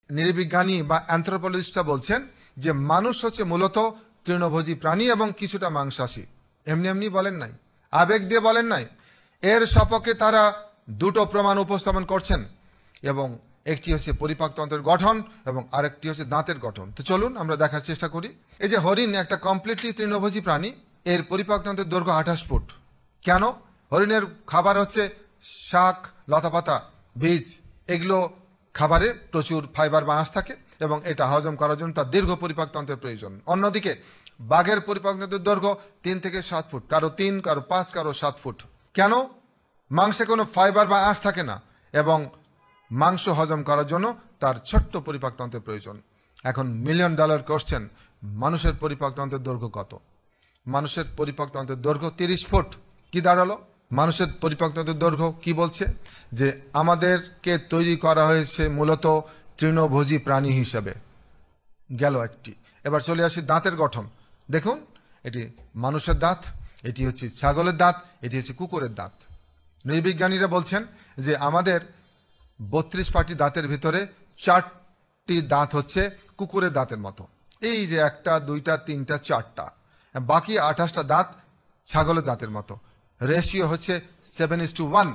নৃবিজ্ঞানী বা অ্যানথ্রোপোলজিস্টরা বলছেন যে মানুষ হচ্ছে মূলত তৃণভোজী প্রাণী এবং কিছুটা মাংসাশী। এমনি এমনি বলেন নাই, আবেগ দিয়ে বলেন নাই। এর সপক্ষে তারা দুটো প্রমাণ উপস্থাপন করছেন, এবং একটি হচ্ছে পরিপাকতন্ত্রের গঠন এবং আরেকটি হচ্ছে দাঁতের গঠন। তো চলুন আমরা দেখার চেষ্টা করি। এই যে হরিণ একটা কমপ্লিটলি তৃণভোজী প্রাণী, এর পরিপাকতন্ত্রের দৈর্ঘ্য 28 ফুট। কেন? হরিণের খাবার হচ্ছে শাক, লতাপাতা, বীজ, এগুলো খাবারে প্রচুর ফাইবার বা আঁশ থাকে এবং এটা হজম করার জন্য তার দীর্ঘ পরিপাকতন্ত্রের প্রয়োজন। অন্যদিকে বাঘের পরিপাকতন্ত্রের দৈর্ঘ্য 3 থেকে 7 ফুট, কারো 3, কারো 5, কারো 7 ফুট। কেন? মাংসে কোনো ফাইবার বা আঁশ থাকে না এবং মাংস হজম করার জন্য তার ছোট্ট পরিপাকতন্ত্রের প্রয়োজন। এখন $1,000,000 কোশ্চেন, মানুষের পরিপাকতন্ত্রের দৈর্ঘ্য কত? মানুষের পরিপাকতন্ত্রের দৈর্ঘ্য 30 ফুট। কি দাঁড়ালো? মানুষের পরিপাকতন্ত্রের দৈর্ঘ্য কি বলছে? যে আমাদেরকে তৈরি করা হয়েছে মূলত তৃণভোজী প্রাণী হিসেবে। গেল একটি। এবার চলে আসি দাঁতের গঠন। দেখুন, এটি মানুষের দাঁত, এটি হচ্ছে ছাগলের দাঁত, এটি হচ্ছে কুকুরের দাঁত। নৃবিজ্ঞানীরা বলছেন যে আমাদের 32টি দাঁতের ভিতরে 4টি দাঁত হচ্ছে কুকুরের দাঁতের মতো। এই যে 1টা, 2টা, 3টা, 4টা, বাকি 28টা দাঁত ছাগলের দাঁতের মতো। রেশিও হচ্ছে 7:1।